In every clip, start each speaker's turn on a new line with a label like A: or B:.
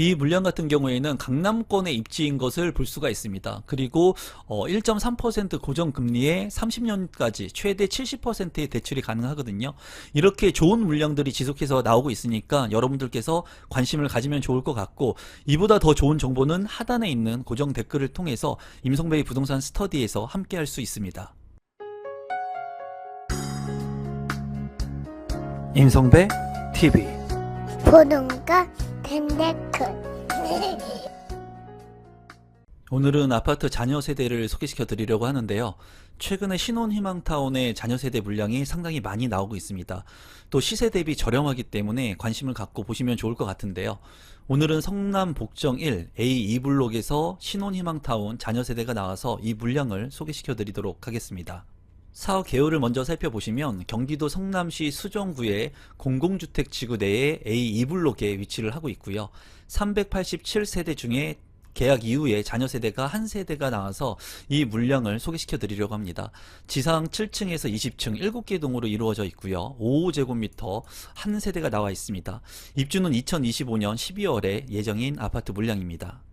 A: 이 물량 같은 경우에는 강남권에 입지인 것을 볼 수가 있습니다. 그리고 1.3% 고정금리에 30년까지 최대 70%의 대출이 가능하거든요. 이렇게 좋은 물량들이 지속해서 나오고 있으니까 여러분들께서 관심을 가지면 좋을 것 같고, 이보다 더 좋은 정보는 하단에 있는 고정 댓글을 통해서 임성배의 부동산 스터디에서 함께 할 수 있습니다. 임성배 TV
B: 보동과 덴데크.
A: 오늘은 아파트 자녀 세대를 소개시켜 드리려고 하는데요. 최근에 신혼희망타운의 자녀 세대 물량이 상당히 많이 나오고 있습니다. 또 시세 대비 저렴하기 때문에 관심을 갖고 보시면 좋을 것 같은데요. 오늘은 성남 복정 1 A2블록에서 신혼희망타운 자녀 세대가 나와서 이 물량을 소개시켜 드리도록 하겠습니다. 사업 개요를 먼저 살펴보시면 경기도 성남시 수정구의 공공주택 지구 내에 A2블록에 위치를 하고 있고요. 387세대 중에 계약 이후에 자녀 세대가 한 세대가 나와서 이 물량을 소개시켜 드리려고 합니다. 지상 7층에서 20층 7개 동으로 이루어져 있고요. 55제곱미터 한 세대가 나와 있습니다. 입주는 2025년 12월에 예정인 아파트 물량입니다.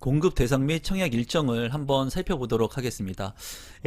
A: 공급 대상 및 청약 일정을 한번 살펴보도록 하겠습니다.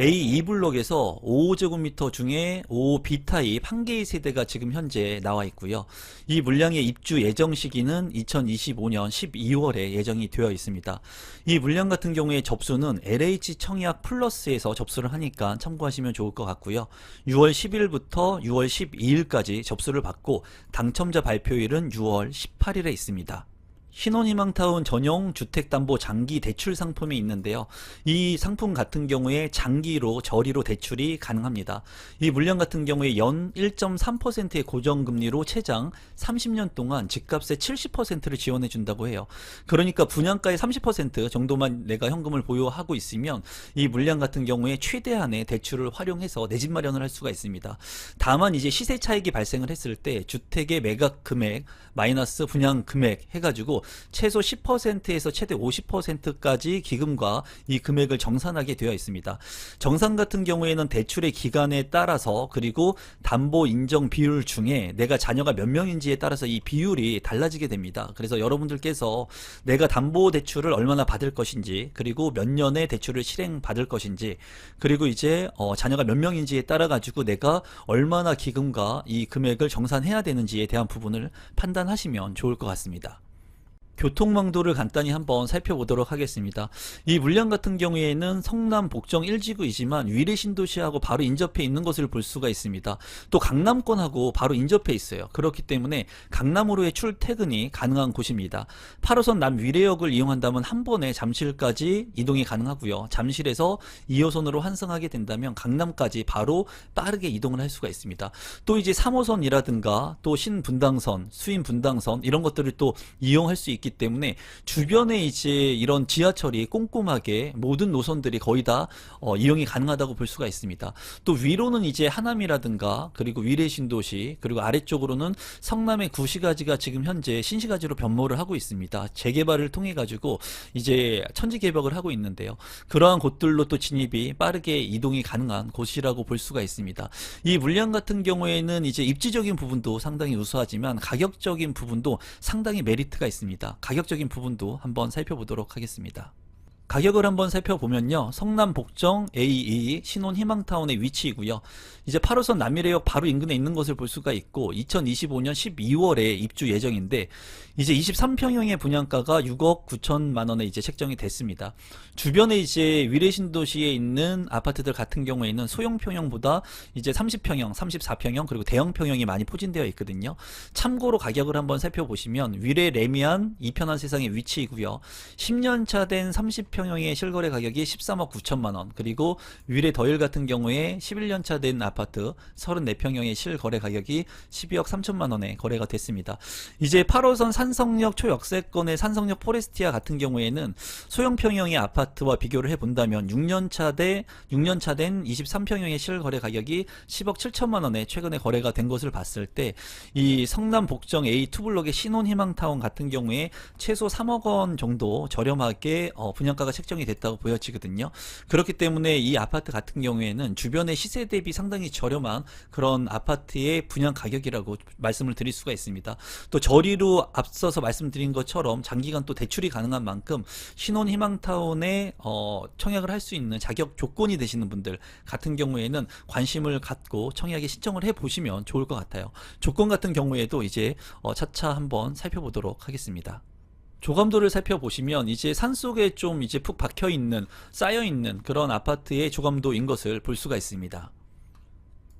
A: A2블록에서 55제곱미터 중에 55B타입 한 개의 세대가 지금 현재 나와 있고요. 이 물량의 입주 예정 시기는 2025년 12월에 예정이 되어 있습니다. 이 물량 같은 경우에 접수는 LH 청약 플러스에서 접수를 하니까 참고하시면 좋을 것 같고요. 6월 10일부터 6월 12일까지 접수를 받고 당첨자 발표일은 6월 18일에 있습니다. 신혼희망타운 전용 주택담보 장기 대출 상품이 있는데요. 이 상품 같은 경우에 장기로 저리로 대출이 가능합니다. 이 물량 같은 경우에 연 1.3%의 고정금리로 최장 30년 동안 집값의 70%를 지원해 준다고 해요. 그러니까 분양가의 30% 정도만 내가 현금을 보유하고 있으면 이 물량 같은 경우에 최대한의 대출을 활용해서 내 집 마련을 할 수가 있습니다. 다만 이제 시세 차익이 발생을 했을 때 주택의 매각 금액 마이너스 분양 금액 해가지고 최소 10%에서 최대 50%까지 기금과 이 금액을 정산하게 되어 있습니다. 정산 같은 경우에는 대출의 기간에 따라서 그리고 담보 인정 비율 중에 내가 자녀가 몇 명인지에 따라서 이 비율이 달라지게 됩니다. 그래서 여러분들께서 내가 담보 대출을 얼마나 받을 것인지, 그리고 몇 년의 대출을 실행 받을 것인지, 그리고 이제 자녀가 몇 명인지에 따라 가지고 내가 얼마나 기금과 이 금액을 정산해야 되는지에 대한 부분을 판단하시면 좋을 것 같습니다. 교통망도를 간단히 한번 살펴보도록 하겠습니다. 이 물량 같은 경우에는 성남 복정 1지구이지만 위례 신도시하고 바로 인접해 있는 것을 볼 수가 있습니다. 또 강남권하고 바로 인접해 있어요. 그렇기 때문에 강남으로의 출퇴근이 가능한 곳입니다. 8호선 남위례역을 이용한다면 한 번에 잠실까지 이동이 가능하고요. 잠실에서 2호선으로 환승하게 된다면 강남까지 바로 빠르게 이동을 할 수가 있습니다. 또 이제 3호선이라든가 또 신분당선, 수인분당선 이런 것들을 또 이용할 수 있기 때문에 주변에 이제 이런 지하철이 꼼꼼하게 모든 노선들이 거의 다 이용이 가능하다고 볼 수가 있습니다. 또 위로는 이제 하남이라든가 그리고 위례 신도시, 그리고 아래쪽으로는 성남의 구시가지가 지금 현재 신시가지로 변모를 하고 있습니다. 재개발을 통해 가지고 이제 천지 개벽을 하고 있는데요. 그러한 곳들로 또 진입이 빠르게 이동이 가능한 곳이라고 볼 수가 있습니다. 이 물량 같은 경우에는 이제 입지적인 부분도 상당히 우수하지만 가격적인 부분도 상당히 메리트가 있습니다. 가격적인 부분도 한번 살펴보도록 하겠습니다. 가격을 한번 살펴보면요. 성남 복정 A2 신혼희망타운의 위치이고요. 이제 8호선 남위례역 바로 인근에 있는 것을 볼 수가 있고 2025년 12월에 입주 예정인데 이제 23평형의 분양가가 6억 9천만 원에 이제 책정이 됐습니다. 주변에 이제 위례 신도시에 있는 아파트들 같은 경우에는 소형평형보다 이제 30평형, 34평형 그리고 대형평형이 많이 포진되어 있거든요. 참고로 가격을 한번 살펴보시면 위례 레미안 이편한 세상의 위치이고요. 10년차 된 30평형의 실거래 가격이 13억 9천만 원, 그리고 위례 더일 같은 경우에 11년차 된 아파트 34평형의 실거래 가격이 12억 3천만 원에 거래가 됐습니다. 이제 8호선 산성역 초역세권의 산성역 포레스티아 같은 경우에는 소형평형의 아파트와 비교를 해본다면 6년차 된 23평형의 실거래 가격이 10억 7천만 원에 최근에 거래가 된 것을 봤을 때 이 성남 복정 A2블록의 신혼희망타운 같은 경우에 최소 3억 원 정도 저렴하게 분양가가 물가가 책정이 됐다고 보여지거든요. 그렇기 때문에 이 아파트 같은 경우에는 주변의 시세 대비 상당히 저렴한 그런 아파트의 분양 가격이라고 말씀을 드릴 수가 있습니다. 또 저리로 앞서서 말씀드린 것처럼 장기간 또 대출이 가능한 만큼 신혼희망타운에 청약을 할 수 있는 자격 조건이 되시는 분들 같은 경우에는 관심을 갖고 청약에 신청을 해 보시면 좋을 것 같아요. 조건 같은 경우에도 이제 차차 한번 살펴보도록 하겠습니다. 조감도를 살펴보시면 이제 산속에 좀 이제 푹 박혀 있는, 쌓여 있는 그런 아파트의 조감도인 것을 볼 수가 있습니다.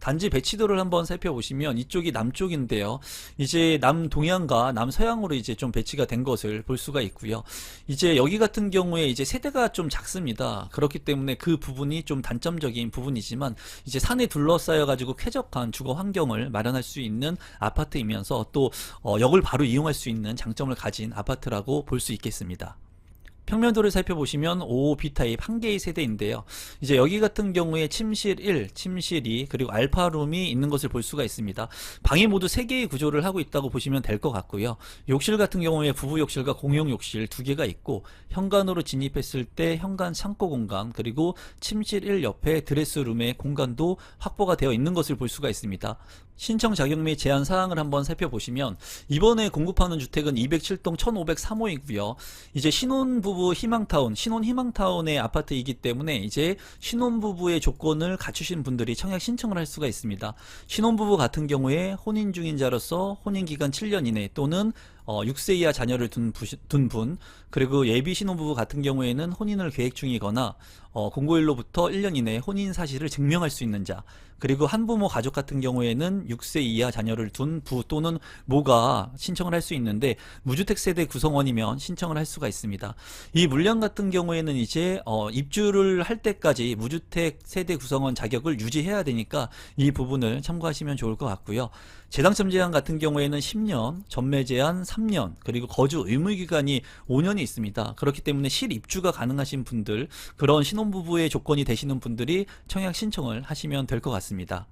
A: 단지 배치도를 한번 살펴보시면 이쪽이 남쪽인데요. 이제 남동향과 남서향으로 이제 좀 배치가 된 것을 볼 수가 있고요. 이제 여기 같은 경우에 이제 세대가 좀 작습니다. 그렇기 때문에 그 부분이 좀 단점적인 부분이지만 이제 산에 둘러싸여 가지고 쾌적한 주거 환경을 마련할 수 있는 아파트이면서 또 역을 바로 이용할 수 있는 장점을 가진 아파트라고 볼 수 있겠습니다. 평면도를 살펴보시면 5B타입 한 개의 세대인데요. 이제 여기 같은 경우에 침실 1, 침실 2, 그리고 알파룸이 있는 것을 볼 수가 있습니다. 방이 모두 3개의 구조를 하고 있다고 보시면 될 것 같고요. 욕실 같은 경우에 부부 욕실과 공용 욕실 2개가 있고, 현관으로 진입했을 때 현관 창고 공간, 그리고 침실 1 옆에 드레스룸의 공간도 확보가 되어 있는 것을 볼 수가 있습니다. 신청 자격 및 제한 사항을 한번 살펴보시면 이번에 공급하는 주택은 207동 1503호이고요. 이제 신혼부부 희망타운, 신혼희망타운의 아파트이기 때문에 이제 신혼부부의 조건을 갖추신 분들이 청약 신청을 할 수가 있습니다. 신혼부부 같은 경우에 혼인 중인자로서 혼인기간 7년 이내 또는 6세 이하 자녀를 둔 분, 그리고 예비 신혼부부 같은 경우에는 혼인을 계획 중이거나 공고일로부터 1년 이내에 혼인 사실을 증명할 수 있는 자, 그리고 한부모 가족 같은 경우에는 6세 이하 자녀를 둔 부 또는 모가 신청을 할 수 있는데, 무주택 세대 구성원이면 신청을 할 수가 있습니다. 이 물량 같은 경우에는 이제 입주를 할 때까지 무주택 세대 구성원 자격을 유지해야 되니까 이 부분을 참고하시면 좋을 것 같고요. 재당첨 제한 같은 경우에는 10년, 전매 제한 3년, 그리고 거주 의무 기간이 5년이 있습니다. 그렇기 때문에 실입주가 가능하신 분들, 그런 신혼부부의 조건이 되시는 분들이 청약 신청을 하시면 될 것 같습니다.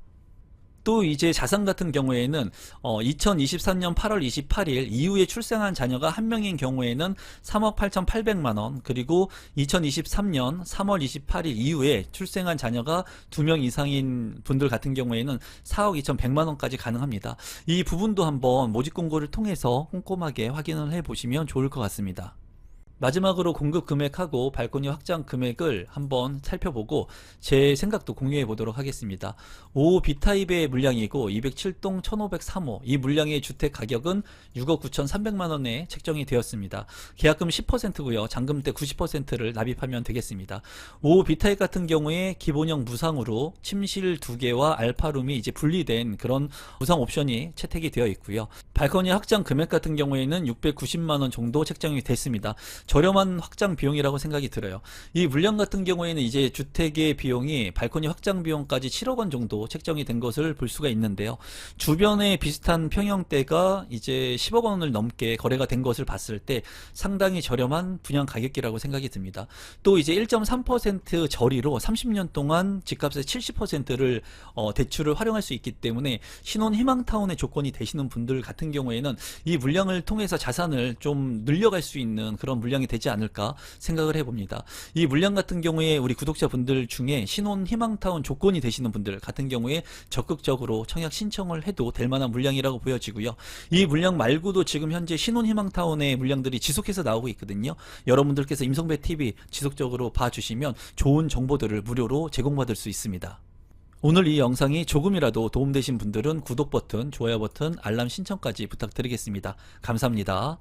A: 또 이제 자산 같은 경우에는 2023년 8월 28일 이후에 출생한 자녀가 1명인 경우에는 3억 8,800만 원, 그리고 2023년 3월 28일 이후에 출생한 자녀가 2명 이상인 분들 같은 경우에는 4억 2,100만 원까지 가능합니다. 이 부분도 한번 모집 공고를 통해서 꼼꼼하게 확인을 해 보시면 좋을 것 같습니다. 마지막으로 공급 금액하고 발코니 확장 금액을 한번 살펴보고 제 생각도 공유해 보도록 하겠습니다. 5B타입의 물량이고 207동 1503호, 이 물량의 주택 가격은 6억 9,300만원에 책정이 되었습니다. 계약금 10%고요. 잔금대 90%를 납입하면 되겠습니다. 5B타입 같은 경우에 기본형 무상으로 침실 2개와 알파룸이 이제 분리된 그런 무상 옵션이 채택이 되어 있고요. 발코니 확장 금액 같은 경우에는 690만원 정도 책정이 됐습니다. 저렴한 확장 비용이라고 생각이 들어요. 이 물량 같은 경우에는 이제 주택의 비용이 발코니 확장 비용까지 7억 원 정도 책정이 된 것을 볼 수가 있는데요. 주변에 비슷한 평형대가 이제 10억 원을 넘게 거래가 된 것을 봤을 때 상당히 저렴한 분양 가격이라고 생각이 듭니다. 또 이제 1.3% 저리로 30년 동안 집값의 70%를 대출을 활용할 수 있기 때문에 신혼 희망타운의 조건이 되시는 분들 같은 경우에는 이 물량을 통해서 자산을 좀 늘려갈 수 있는 그런 물량이 되지 않을까 생각을 해봅니다. 이 물량 같은 경우에 우리 구독자분들 중에 신혼 희망타운 조건이 되시는 분들 같은 경우에 적극적으로 청약 신청을 해도 될 만한 물량이라고 보여지고요. 이 물량 말고도 지금 현재 신혼 희망타운의 물량들이 지속해서 나오고 있거든요. 여러분들께서 임성배TV 지속적으로 봐주시면 좋은 정보들을 무료로 제공받을 수 있습니다. 오늘 이 영상이 조금이라도 도움되신 분들은 구독 버튼, 좋아요 버튼, 알람 신청까지 부탁드리겠습니다. 감사합니다.